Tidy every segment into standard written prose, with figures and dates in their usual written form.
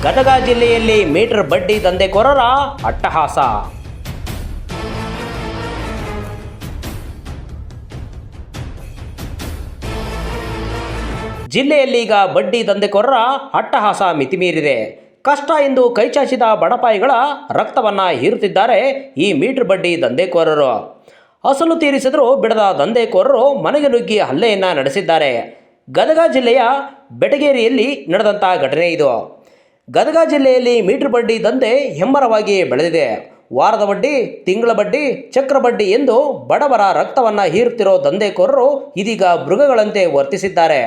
ಗದಗ ಜಿಲ್ಲೆಯಲ್ಲಿ ಮೀಟರ್ ಬಡ್ಡಿ ದಂಧೆಕೋರರ ಅಟ್ಟಹಾಸ. ಜಿಲ್ಲೆಯಲ್ಲೀಗ ಬಡ್ಡಿ ದಂಧೆಕೋರರ ಅಟ್ಟಹಾಸ ಮಿತಿಮೀರಿದೆ. ಕಷ್ಟ ಎಂದು ಕೈಚಾಚಿದ ಬಡಪಾಯಿಗಳ ರಕ್ತವನ್ನು ಹೀರುತ್ತಿದ್ದಾರೆ ಈ ಮೀಟರ್ ಬಡ್ಡಿ ದಂಧೆಕೋರರು. ಅಸಲು ತೀರಿಸಿದರೂ ಬಿಡದ ದಂಧೆಕೋರರು ಮನೆಗೆ ನುಗ್ಗಿ ಹಲ್ಲೆಯನ್ನು ನಡೆಸಿದ್ದಾರೆ. ಗದಗ ಜಿಲ್ಲೆಯ ಬೆಟಗೇರಿಯಲ್ಲಿ ನಡೆದಂಥ ಘಟನೆ ಇದು. ಗದಗ ಜಿಲ್ಲೆಯಲ್ಲಿ ಮೀಟರ್ ಬಡ್ಡಿ ದಂಧೆ ಹೆಮ್ಮರವಾಗಿ ಬೆಳೆದಿದೆ. ವಾರದ ಬಡ್ಡಿ, ತಿಂಗಳ ಬಡ್ಡಿ, ಚಕ್ರ ಬಡ್ಡಿ ಎಂದು ಬಡವರ ರಕ್ತವನ್ನು ಹೀರುತ್ತಿರೋ ದಂಧೆಕೋರರು ಇದೀಗ ಮೃಗಗಳಂತೆ ವರ್ತಿಸಿದ್ದಾರೆ.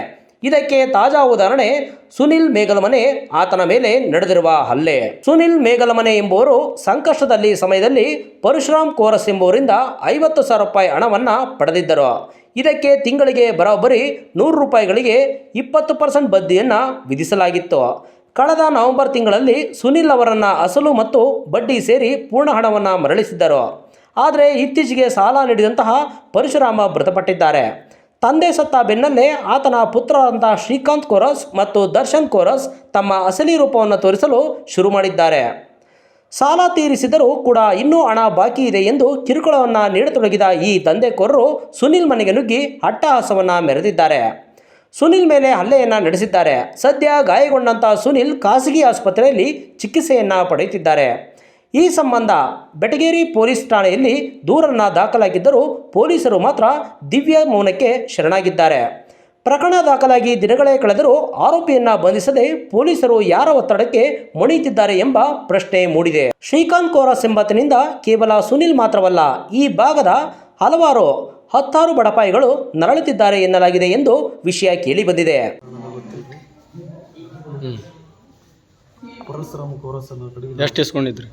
ಇದಕ್ಕೆ ತಾಜಾ ಉದಾಹರಣೆ ಸುನಿಲ್ ಮೇಗಲಮನೆ. ಆತನ ಮೇಲೆ ನಡೆದಿರುವ ಹಲ್ಲೆ. ಸುನಿಲ್ ಮೇಗಲಮನೆ ಎಂಬುವರು ಸಂಕಷ್ಟದಲ್ಲಿ ಸಮಯದಲ್ಲಿ ಪರಶುರಾಮ್ ಕೋರಸ್ ಎಂಬುವರಿಂದ 50,000 ರೂಪಾಯಿ ಹಣವನ್ನು ಪಡೆದಿದ್ದರು. ಇದಕ್ಕೆ ತಿಂಗಳಿಗೆ ಬರೋಬ್ಬರಿ 100 ರೂಪಾಯಿಗಳಿಗೆ 20% ಬಡ್ಡಿಯನ್ನು ವಿಧಿಸಲಾಗಿತ್ತು. ಕಳೆದ ನವೆಂಬರ್ ತಿಂಗಳಲ್ಲಿ ಸುನಿಲ್ ಅವರನ್ನು ಅಸಲು ಮತ್ತು ಬಡ್ಡಿ ಸೇರಿ ಪೂರ್ಣ ಹಣವನ್ನು ಮರಳಿಸಿದ್ದರು. ಆದರೆ ಇತ್ತೀಚೆಗೆ ಸಾಲ ನೀಡಿದಂತಹ ಪರಶುರಾಮ ಮೃತಪಟ್ಟಿದ್ದಾರೆ. ತಂದೆ ಸತ್ತ ಬೆನ್ನಲ್ಲೇ ಆತನ ಪುತ್ರರಾದಂಥ ಶ್ರೀಕಾಂತ್ ಕೋರಸ್ ಮತ್ತು ದರ್ಶನ್ ಕೋರಸ್ ತಮ್ಮ ಅಸಲಿ ರೂಪವನ್ನು ತೋರಿಸಲು ಶುರು ಮಾಡಿದ್ದಾರೆ. ಸಾಲ ತೀರಿಸಿದರೂ ಕೂಡ ಇನ್ನೂ ಹಣ ಬಾಕಿ ಇದೆ ಎಂದು ಕಿರುಕುಳವನ್ನು ನೀಡತೊಡಗಿದ ಈ ದಂಧೆಕೋರರು ಸುನಿಲ್ ಮನೆಗೆ ನುಗ್ಗಿ ಅಟ್ಟಹಾಸವನ್ನು ಮೆರೆದಿದ್ದಾರೆ. ಸುನಿಲ್ ಮೇಲೆ ಹಲ್ಲೆಯನ್ನು ನಡೆಸಿದ್ದಾರೆ. ಸದ್ಯ ಗಾಯಗೊಂಡಂಥ ಸುನಿಲ್ ಖಾಸಗಿ ಆಸ್ಪತ್ರೆಯಲ್ಲಿ ಚಿಕಿತ್ಸೆಯನ್ನು ಪಡೆಯುತ್ತಿದ್ದಾರೆ. ಈ ಸಂಬಂಧ ಬೆಟಗೇರಿ ಪೊಲೀಸ್ ಠಾಣೆಯಲ್ಲಿ ದೂರನ್ನು ದಾಖಲಾಗಿದ್ದರೂ ಪೊಲೀಸರು ಮಾತ್ರ ದಿವ್ಯ ಮೌನಕ್ಕೆ ಶರಣಾಗಿದ್ದಾರೆ. ಪ್ರಕರಣ ದಾಖಲಾಗಿ ದಿನಗಳೇ ಕಳೆದರೂ ಆರೋಪಿಯನ್ನು ಬಂಧಿಸದೆ ಪೊಲೀಸರು ಯಾರ ಒತ್ತಡಕ್ಕೆ ಮೊಣಿಯುತ್ತಿದ್ದಾರೆ ಎಂಬ ಪ್ರಶ್ನೆ ಮೂಡಿದೆ. ಶ್ರೀಕಾಂತ್ ಕೋರಸ್ ಎಂಬಾತನಿಂದ ಕೇವಲ ಸುನಿಲ್ ಮಾತ್ರವಲ್ಲ, ಈ ಭಾಗದ ಹಲವಾರು 10 ಬಡಪಾಯಿಗಳು ನರಳುತ್ತಿದ್ದಾರೆ ಎನ್ನಲಾಗಿದೆ ಎಂದು ವಿಷಯ ಕೇಳಿಬಂದಿದೆ. ಪರಶುರಾಮ್ ಕೋರಸ್ ಅನ್ನೋ ಕಡೆಗೆ ಎಷ್ಟು ಇಸ್ಕೊಂಡಿದ್ರಿ?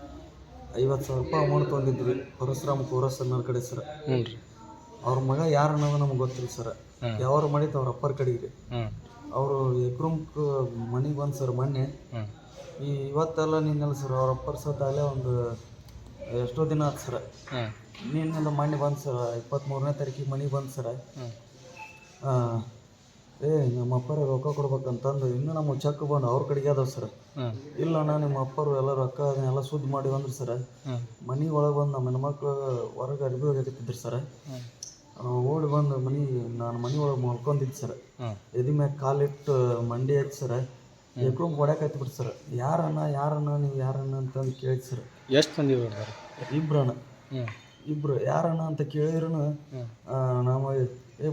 50,000 ರೂಪಾಯಿ ಅಮೌಂಟ್ ತೊಗೊಂಡಿದ್ವಿ. ಪರಶುರಾಮ್ ಕೋರಸ್ ಅನ್ನೋ ಕಡೆ ಸರ್. ಅವ್ರ ಮಗ ಯಾರು ಅನ್ನೋದು ನಮ್ಗೆ ಗೊತ್ತಿಲ್ಲ ಸರ್. ಯಾವ್ರು ಮಾಡಿದ್ದು ಅವ್ರ ಅಪ್ಪರ ಕಡೆಗೆ ರೀ. ಅವರು ಎಕ್ರೂಮ್ಕ್ ಮನೆಗೆ ಬಂದು ಸರ್ ಮೊನ್ನೆ. ಇವತ್ತೆಲ್ಲ ನಿನ್ನೆಲ್ಲ ಸರ್ ಅವ್ರ ಅಪ್ಪರ ಸತ್ತ ಅಲ್ಲೇ ಒಂದು ಎಷ್ಟೋ ದಿನ ಆಯ್ತು ಸರ್. ನಿನ್ನೆಲ್ಲ ಮೊನ್ನೆ ಬಂದು ಸರ್ 23ನೇ ತಾರೀಕಿಗೆ ಮನೆಗೆ ಬಂದು ಸರ್. ನಮ್ಮ ಅಪ್ಪರೇ ರೊಕ್ಕ ಕೊಡ್ಬೇಕಂತಂದು ಇನ್ನೂ ನಮ್ಮ ಚೆಕ್ ಬಂದು ಅವ್ರ ಕಡೆಗೆ ಅದಾವ ಸರ್. ಇಲ್ಲ ಅಣ್ಣ ನಿಮ್ಮ ಅಪ್ಪರು ಎಲ್ಲ ರೊಕ್ಕ ಅದನ್ನೆಲ್ಲ ಸುದ್ದಿ ಮಾಡಿ ಬಂದ್ರು ಸರ್. ಮನೆ ಒಳಗೆ ಬಂದು ನಮ್ಮ ಹೆಣ್ಮಕ್ಳು ಹೊರಗೆ ಅರ್ಬಿ ಹೋಗಿತ್ತಿದ್ರು ಸರ್. ಓಡಿ ಬಂದು ನಾನು ಮನೆ ಒಳಗೆ ಮಲ್ಕೊಂಡಿದ್ದು ಸರ್. ಎದಿ ಮ್ಯಾಗ ಕಾಲಿಟ್ಟು ಮಂಡಿ ಹಚ್ಚಿ ಸರ್ ಎಕ್ರೂಮ್ ಹೊಡ್ಯಾಕತ್ಬಿಟ್ಟು ಸರ್. ಯಾರಣ್ಣ ನೀವು ಯಾರಣ್ಣ ಅಂತಂದು ಕೇಳಿ ಸರ್. ಎಷ್ಟು ಮಂದಿ ಹೊಡೆದಾರೆ? ಇಬ್ರು ಯಾರಣ್ಣ ಅಂತ ಕೇಳಿದ್ರು ನಾವು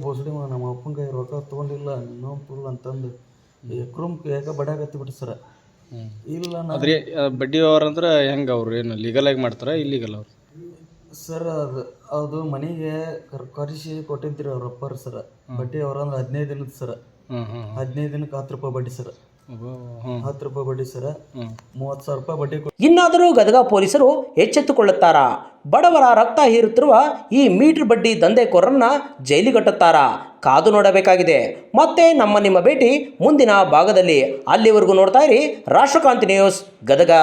ಬೋಸಡಿ ನಮ್ಮ ಅಪ್ಪನ ಕೈ ರೊಕ್ಕ ತೊಗೊಂಡಿಲ್ಲ ನೋ ಫುಲ್ ಅಂತಂದು ಎಕ್ರೂಮ್ ಯಾಕೆ ಬಡ್ಯಾಕತ್ಬಿಟ್ಟು ಸರ್. ಇಲ್ಲ ಅದ್ರಿ ಬಡ್ಡಿ ವ್ಯವಹಾರ ಅಂದ್ರೆ ಹೆಂಗೆ? ಅವ್ರು ಏನು ಲೀಗಲ್ ಆಗಿ ಮಾಡ್ತಾರ ಇಲ್ಲೀಗಲ್ ಅವ್ರು? ಸರ್ ಅದು ಮನೆಗೆ ಕರೆಸಿ ಕೊಟ್ಟಿದ್ರಿ ಅವ್ರ ಅಪ್ಪರು ಸರ್. ಬಡ್ಡಿ ಅವ್ರ ಅಂದ್ರೆ 15 ದಿನದ ಸರ್. 15 ದಿನಕ್ಕೆ 10 ರೂಪಾಯಿ ಬಡ್ಡಿ ಸರ್. 10 ರೂಪಾಯಿ ಬಡ್ಡಿ ಸರ್. 30,000 ರೂಪಾಯಿ ಬಡ್ಡಿ. ಇನ್ನಾದರೂ ಗದಗ ಪೊಲೀಸರು ಎಚ್ಚೆತ್ತುಕೊಳ್ಳುತ್ತಾರಾ? ಬಡವರ ರಕ್ತ ಹೀರುತ್ತಿರುವ ಈ ಮೀಟರ್ ಬಡ್ಡಿ ದಂಧೆಕೋರರನ್ನ ಜೈಲಿಗಟ್ಟುತ್ತಾರಾ? ಕಾದು ನೋಡಬೇಕಾಗಿದೆ. ಮತ್ತೆ ನಿಮ್ಮ ಭೇಟಿ ಮುಂದಿನ ಭಾಗದಲ್ಲಿ. ಅಲ್ಲಿವರೆಗೂ ನೋಡ್ತಾ ಇರಿ ರಾಷ್ಟ್ರಕ್ರಾಂತಿ ನ್ಯೂಸ್ ಗದಗ.